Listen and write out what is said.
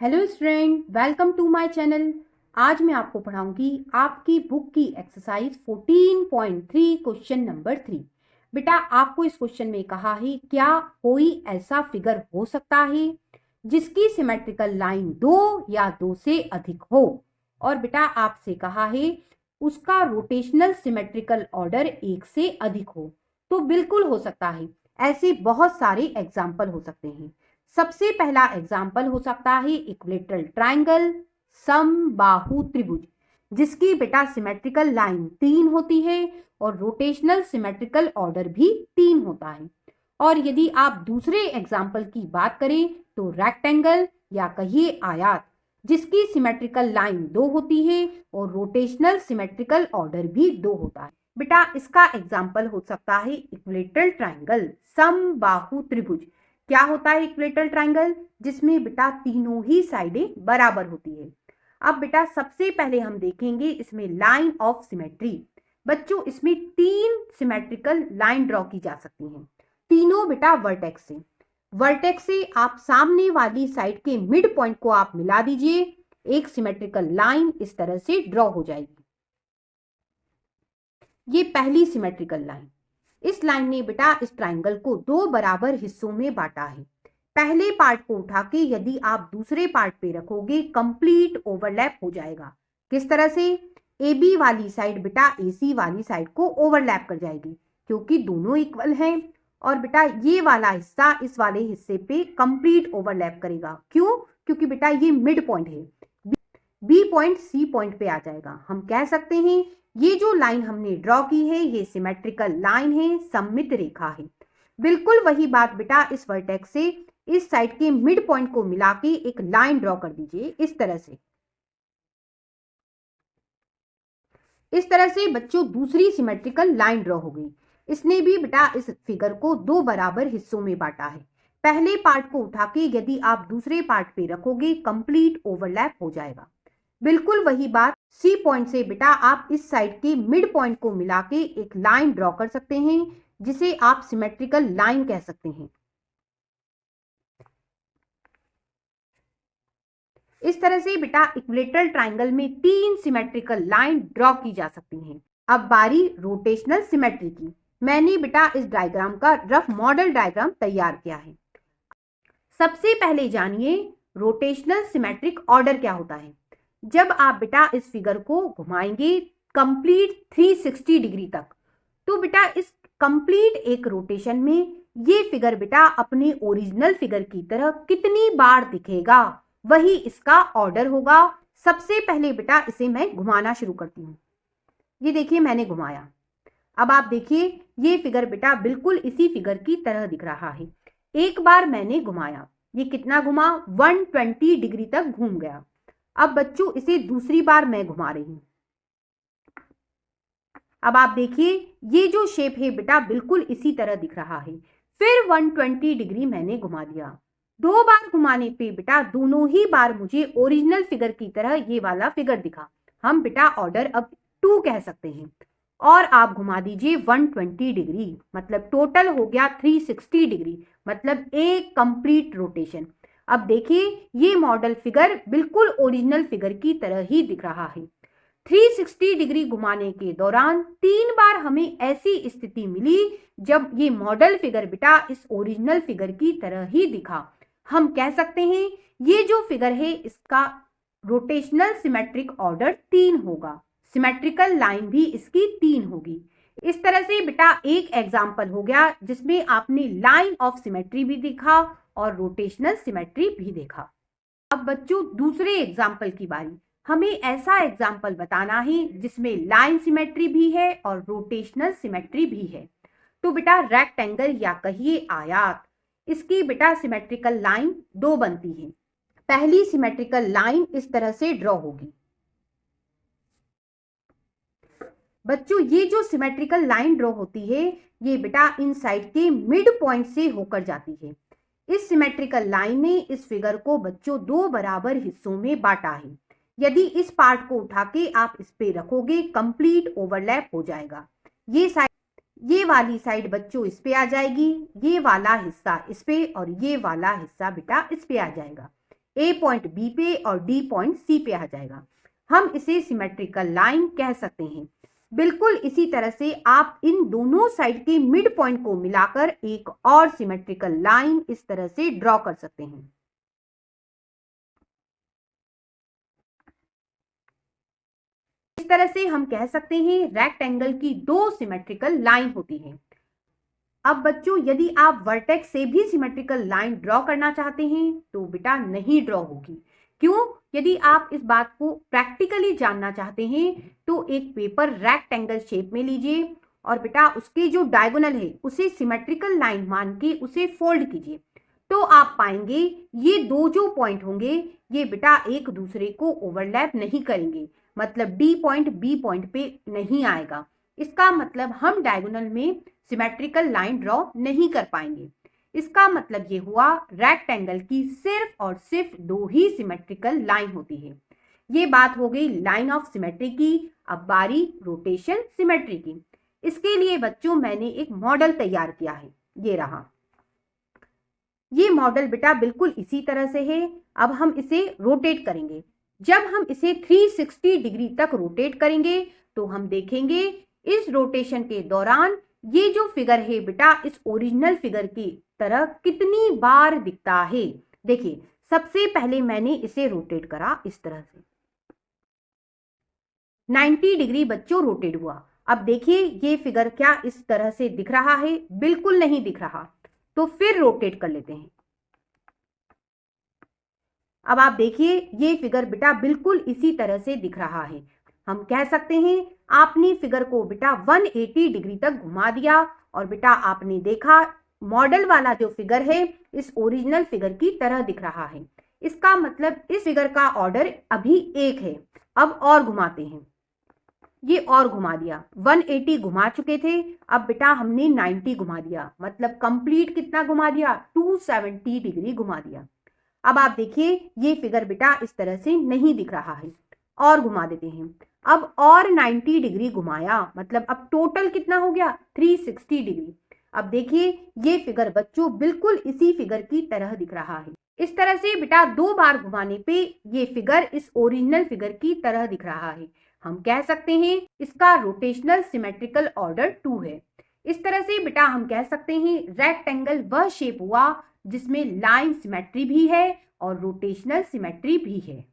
Hello student, welcome to my channel. आज मैं आपको पढ़ाऊंगी आपकी बुक की एक्सरसाइज 14.3 क्वेश्चन नंबर 3। बेटा, आपको इस क्वेश्चन में कहा है क्या कोई ऐसा फिगर हो सकता है जिसकी सिमेट्रिकल लाइन 2 या 2 से अधिक हो, और बेटा आपसे कहा है उसका रोटेशनल सिमेट्रिकल ऑर्डर 1 से अधिक हो। तो बिल्कुल हो सकता है, ऐसे बहुत सारे एग्जाम्पल हो सकते हैं। सबसे पहला एग्जाम्पल हो सकता है इक्विलेटरल ट्राइंगल, समबाहु त्रिभुज, जिसकी बेटा सिमेट्रिकल लाइन 3 होती है और रोटेशनल सिमेट्रिकल ऑर्डर भी 3 होता है। और यदि आप दूसरे एग्जाम्पल की बात करें तो रेक्टेंगल या कहिए आयत, जिसकी सिमेट्रिकल लाइन 2 होती है और रोटेशनल सिमेट्रिकल ऑर्डर भी 2 होता है। बेटा इसका एग्जाम्पल हो सकता है इक्विलेटरल ट्राइंगल, समबाहु त्रिभुज। क्या होता है इक्विलेटरल ट्राइंगल? जिसमें बेटा तीनों ही साइडें बराबर होती है। अब बेटा सबसे पहले हम देखेंगे इसमें लाइन ऑफ सिमेट्री। बच्चों इसमें 3 सिमेट्रिकल लाइन ड्रॉ की जा सकती हैं, तीनों बेटा वर्टेक्स से। वर्टेक्स से आप सामने वाली साइड के मिड पॉइंट को आप मिला दीजिए, एक सिमेट्रिकल लाइन इस तरह से ड्रॉ हो जाएगी। ये पहली सिमेट्रिकल लाइन। इस लाइन ने बेटा इस ट्राइंगल को 2 बराबर हिस्सों में बांटा है। पहले पार्ट को उठा के यदि आप दूसरे पार्ट पे रखोगे कंप्लीट ओवरलैप हो जाएगा। किस तरह से? ए बी वाली साइड बेटा ए सी वाली साइड को ओवरलैप कर जाएगी, क्योंकि दोनों इक्वल हैं। और बेटा ये वाला हिस्सा इस वाले हिस्से पे कंप्लीट ओवरलैप करेगा। क्यों? क्योंकि बेटा ये मिड पॉइंट है, बी पॉइंट सी पॉइंट पे आ जाएगा। हम कह सकते हैं ये जो लाइन हमने ड्रॉ की है ये सिमेट्रिकल लाइन है, सममित रेखा है। बिल्कुल वही बात बेटा इस वर्टेक्स से इस साइड के मिड पॉइंट को मिला के एक लाइन ड्रॉ कर दीजिए इस तरह से। इस तरह से बच्चों दूसरी सिमेट्रिकल लाइन ड्रॉ हो गई। इसने भी बेटा इस फिगर को 2 बराबर हिस्सों में बांटा है। पहले पार्ट को उठा के यदि आप दूसरे पार्ट पे रखोगे कंप्लीट ओवरलैप हो जाएगा। बिल्कुल वही बात सी पॉइंट से बेटा आप इस साइड के मिड पॉइंट को मिला के एक लाइन ड्रॉ कर सकते हैं, जिसे आप सिमेट्रिकल लाइन कह सकते हैं। इस तरह से बेटा इक्विलेटरल ट्राइंगल में 3 सिमेट्रिकल लाइन ड्रॉ की जा सकती हैं। अब बारी रोटेशनल सिमेट्री की। मैंने बेटा इस डायग्राम का रफ मॉडल डायग्राम तैयार किया है। सबसे पहले जानिए रोटेशनल सिमेट्रिक ऑर्डर क्या होता है। जब आप बेटा इस फिगर को घुमाएंगे कंप्लीट 360 डिग्री तक, तो बेटा इस कंप्लीट एक रोटेशन में ये फिगर बेटा अपने ओरिजिनल फिगर की तरह कितनी बार दिखेगा, वही इसका ऑर्डर होगा। सबसे पहले बेटा इसे मैं घुमाना शुरू करती हूँ। ये देखिए मैंने घुमाया। अब आप देखिए ये फिगर बेटा बिल्कुल इसी फिगर की तरह दिख रहा है। एक बार मैंने घुमाया, ये कितना घुमा? 120 डिग्री तक घूम गया। अब बच्चों इसे दूसरी बार मैं घुमा रही हूं। अब आप देखिए ये जो शेप है बेटा बिल्कुल इसी तरह दिख रहा है। फिर 120 डिग्री मैंने घुमा दिया। 2 बार घुमाने पे बेटा दोनों ही बार मुझे ओरिजिनल फिगर की तरह ये वाला फिगर दिखा। हम बेटा ऑर्डर अब 2 कह सकते हैं। और आप घुमा दीजिए 120 डिग्री, मतलब टोटल हो गया 360 डिग्री, मतलब एक कंप्लीट रोटेशन। अब देखिए ये मॉडल फिगर बिल्कुल ओरिजिनल फिगर की तरह ही दिख रहा है। 360 डिग्री घुमाने के दौरान 3 बार हमें ऐसी स्थिति मिली जब ये मॉडल फिगर बेटा इस ओरिजिनल फिगर की तरह ही दिखा। हम कह सकते हैं ये जो फिगर है इसका रोटेशनल सिमेट्रिक ऑर्डर 3 होगा, सिमेट्रिकल लाइन भी इसकी 3 होगी। इस तरह से बेटा एक एग्जाम्पल हो गया जिसमें आपने लाइन ऑफ सिमेट्री भी देखा और रोटेशनल सिमेट्री भी देखा। अब बच्चों दूसरे एग्जाम्पल की बारी। हमें ऐसा एग्जाम्पल बताना है जिसमें लाइन सिमेट्री भी है और रोटेशनल सिमेट्री भी है। तो बेटा रेक्टेंगल या कहिए आयत, इसकी बेटा सिमेट्रिकल लाइन 2 बनती है। पहली सिमेट्रिकल लाइन इस तरह से ड्रॉ होगी। बच्चों ये जो सिमेट्रिकल लाइन ड्रॉ होती है ये बेटा इन साइड के मिड पॉइंट से होकर जाती है। इस सिमेट्रिकल लाइन ने इस फिगर को बच्चों 2 बराबर हिस्सों में बांटा है। यदि इस पार्ट को उठा के आप इस पे रखोगे कंप्लीट ओवरलैप हो जाएगा। ये वाली साइड बच्चों इस पे आ जाएगी, ये वाला हिस्सा इस पे और ये वाला हिस्सा बेटा इस पे आ जाएगा। ए पॉइंट बी पे और डी पॉइंट सी पे आ जाएगा। हम इसे सिमेट्रिकल लाइन कह सकते हैं। बिल्कुल इसी तरह से आप इन दोनों साइड के मिड पॉइंट को मिलाकर एक और सिमेट्रिकल लाइन इस तरह से ड्रॉ कर सकते हैं। इस तरह से हम कह सकते हैं रेक्टेंगल की दो सिमेट्रिकल लाइन होती है। अब बच्चों यदि आप वर्टेक्स से भी सिमेट्रिकल लाइन ड्रॉ करना चाहते हैं तो बेटा नहीं ड्रॉ होगी। क्यों? यदि आप इस बात को प्रैक्टिकली जानना चाहते हैं तो एक पेपर रेक्टेंगल शेप में लीजिए और बेटा उसके जो डायगोनल है उसे सिमेट्रिकल लाइन मान के उसे फोल्ड कीजिए, तो आप पाएंगे ये दो जो पॉइंट होंगे ये बेटा एक दूसरे को ओवरलैप नहीं करेंगे, मतलब डी पॉइंट बी पॉइंट पे नहीं आएगा। इसका मतलब हम डायगोनल में सिमेट्रिकल लाइन ड्रॉ नहीं कर पाएंगे। इसका मतलब ये हुआ रेक्टेंगल की सिर्फ और सिर्फ दो ही सिमेट्रिकल लाइन होती है। ये बात हो गई लाइन ऑफ सिमेट्री की। अब बारी रोटेशन सिमेट्री की। इसके लिए बच्चों मैंने एक मॉडल तैयार किया है, ये रहा। ये मॉडल बेटा बिल्कुल इसी तरह से है। अब हम इसे रोटेट करेंगे। जब हम इसे 360 डिग्री तक रोटेट करेंगे तो हम देखेंगे इस रोटेशन के दौरान ये जो फिगर है बेटा इस ओरिजिनल फिगर की तरह कितनी बार दिखता है। देखिए सबसे पहले मैंने इसे रोटेट करा इस तरह से, 90 डिग्री बच्चों रोटेट हुआ। अब देखिए ये फिगर क्या इस तरह से दिख रहा है? बिल्कुल नहीं दिख रहा। तो फिर रोटेट कर लेते हैं। अब आप देखिए ये फिगर बेटा बिल्कुल इसी तरह से दिख रहा है। हम कह सकते हैं आपने फिगर को बेटा 180 डिग्री तक घुमा दिया और बेटा आपने देखा मॉडल वाला जो फिगर है इस ओरिजिनल फिगर की तरह दिख रहा है। इसका मतलब इस फिगर का ऑर्डर अभी एक है। अब और घुमाते हैं, ये और घुमा दिया, 180 घुमा चुके थे, अब बेटा हमने 90 घुमा दिया, मतलब कंप्लीट कितना घुमा दिया? 270 डिग्री घुमा दिया। अब आप देखिए ये फिगर बेटा इस तरह से नहीं दिख रहा है, और घुमा देते हैं। अब और 90 डिग्री घुमाया, मतलब अब टोटल कितना हो गया? 360 डिग्री। अब देखिए ये फिगर बच्चों बिल्कुल इसी फिगर की तरह दिख रहा है। इस तरह से बेटा दो बार घुमाने पे ये फिगर इस ओरिजिनल फिगर की तरह दिख रहा है। हम कह सकते हैं इसका रोटेशनल सिमेट्रिकल ऑर्डर 2 है। इस तरह से बेटा हम कह सकते हैं रेक्टेंगल वह शेप हुआ जिसमें लाइन सिमेट्री भी है और रोटेशनल सिमेट्री भी है।